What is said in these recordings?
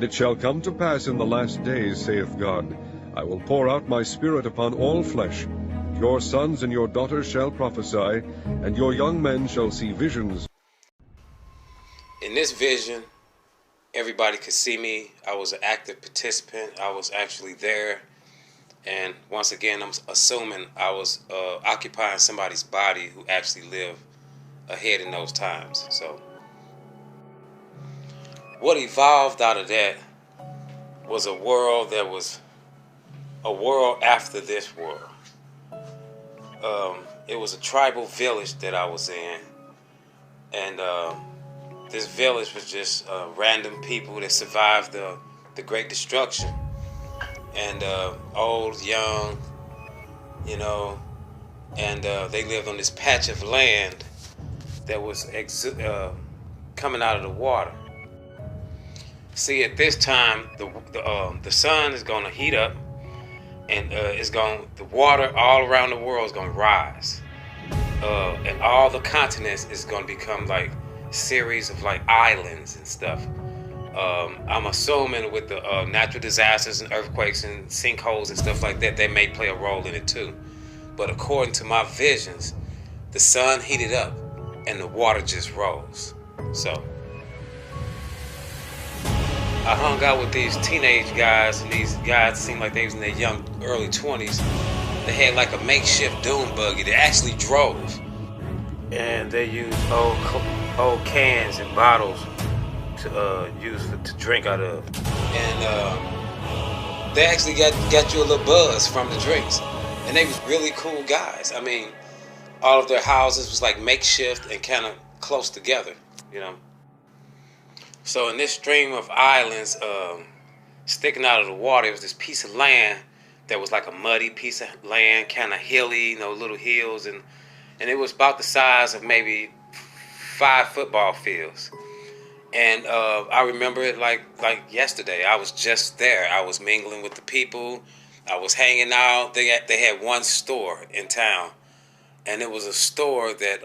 And it shall come to pass in the last days, saith God, I will pour out my Spirit upon all flesh. Your sons and your daughters shall prophesy, and your young men shall see visions. In this vision, everybody could see me. I was an active participant. I was actually there. And once again, I'm assuming I was occupying somebody's body who actually lived ahead in those times. So what evolved out of that was a world that was a world after this world. It was a tribal village that I was in. And this village was just random people that survived the Great Destruction. And old, young, you know, and they lived on this patch of land that was coming out of the water. See, at this time, the sun is going to heat up, and the water all around the world is going to rise, and all the continents is going to become like series of like islands and stuff. I'm assuming with the natural disasters and earthquakes and sinkholes and stuff like that, they may play a role in it too. But according to my visions, the sun heated up and the water just rose. So I hung out with these teenage guys, and these guys seemed like they was in their young, early 20s. They had like a makeshift dune buggy that actually drove. And they used old cans and bottles to use to drink out of. And they actually got you a little buzz from the drinks. And they was really cool guys. I mean, all of their houses was like makeshift and kind of close together, you know. So in this stream of islands sticking out of the water, it was this piece of land that was like a muddy piece of land, kind of hilly, you know, little hills, and it was about the size of maybe 5 football fields. And I remember it like yesterday. I was just there. I was mingling with the people. I was hanging out. They had one store in town, and it was a store that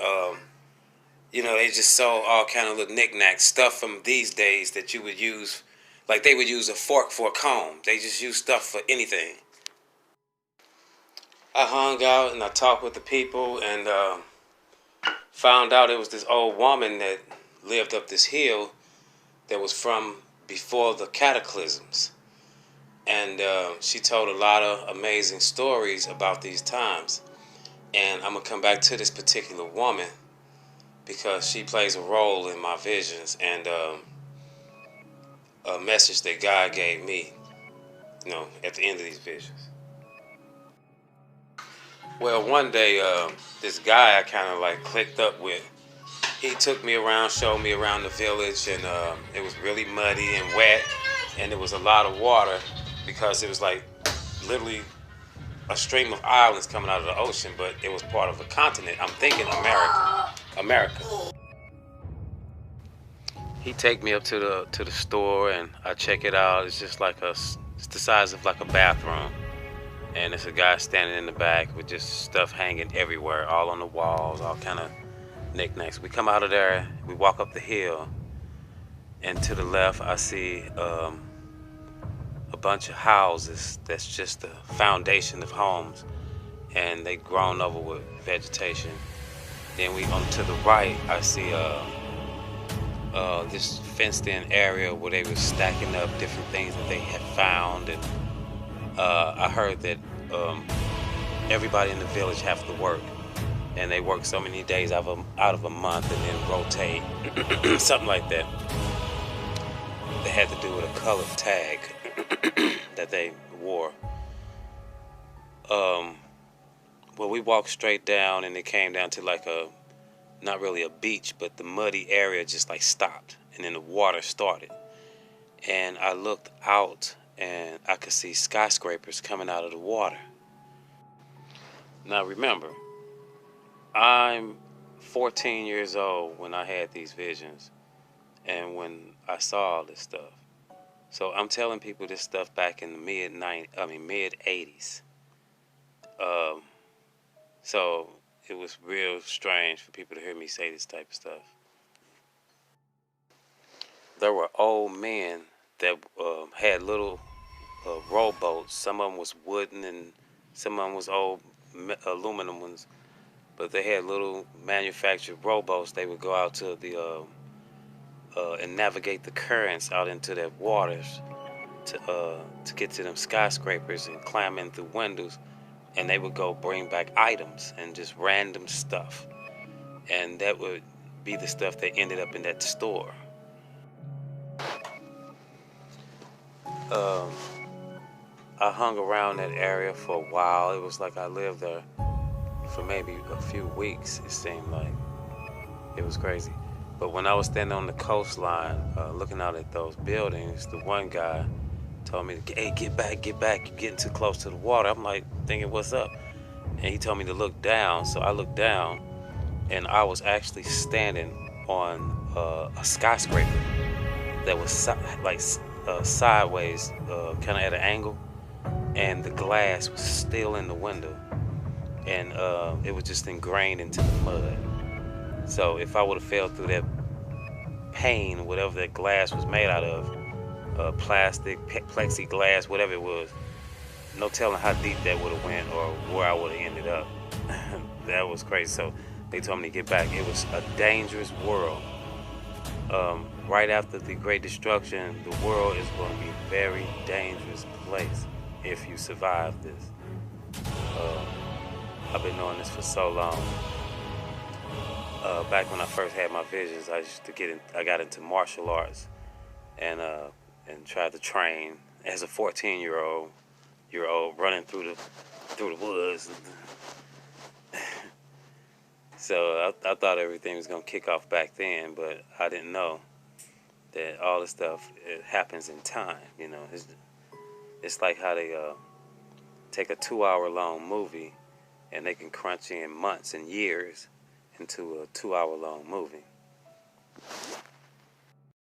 you know, they just sold all kind of little knickknacks, stuff from these days that you would use, like they would use a fork for a comb. They just use stuff for anything. I hung out and I talked with the people, and found out it was this old woman that lived up this hill that was from before the cataclysms. And she told a lot of amazing stories about these times. And I'm going to come back to this particular woman because she plays a role in my visions and a message that God gave me, you know, at the end of these visions. Well, one day, this guy I kind of like clicked up with, he took me around, showed me around the village, and it was really muddy and wet, and there was a lot of water because it was like literally a stream of islands coming out of the ocean, but it was part of a continent. I'm thinking America. He take me up to the store, and I check it out. It's just like it's the size of like a bathroom, and it's a guy standing in the back with just stuff hanging everywhere, all on the walls, all kind of knickknacks. We come out of there, we walk up the hill, and to the left I see a bunch of houses that's just the foundation of homes, and they grown over with vegetation. Then we on to the right, I see this fenced-in area where they were stacking up different things that they had found, and I heard that everybody in the village have to work, and they work so many days out of a month and then rotate, something like that. They had to do with a colored tag that they wore. Well, we walked straight down, and it came down to like not really a beach, but the muddy area just like stopped, and then the water started. And I looked out, and I could see skyscrapers coming out of the water. Now remember, I'm 14 years old when I had these visions and when I saw all this stuff. So I'm telling people this stuff back in the mid 80s. So it was real strange for people to hear me say this type of stuff. There were old men that had little rowboats. Some of them was wooden and some of them was old aluminum ones. But they had little manufactured rowboats. They would go out to the and navigate the currents out into their waters to get to them skyscrapers and climb in through windows. And they would go bring back items and just random stuff. And that would be the stuff that ended up in that store. Um, I hung around that area for a while. It was like I lived there for maybe a few weeks. It seemed like it was crazy. But when I was standing on the coastline, looking out at those buildings, the one guy told me, "Hey, get back, you're getting too close to the water." I'm like thinking, what's up? And he told me to look down. So I looked down, and I was actually standing on a skyscraper that was sideways, kind of at an angle, and the glass was still in the window, and it was just ingrained into the mud. So if I would have fell through that pane, whatever that glass was made out of, plastic, plexiglass, whatever it was, no telling how deep that would have went or where I would have ended up. That was crazy. So they told me to get back. It was a dangerous world. Right after the Great Destruction, the world is going to be a very dangerous place if you survive this. I've been knowing this for so long. Back when I first had my visions, I got into martial arts and tried to train as a 14-year-old running through the woods. So I thought everything was gonna kick off back then, but I didn't know that all this stuff, it happens in time. You know, it's like how they take a 2-hour-long movie and they can crunch in months and years into a 2-hour-long movie.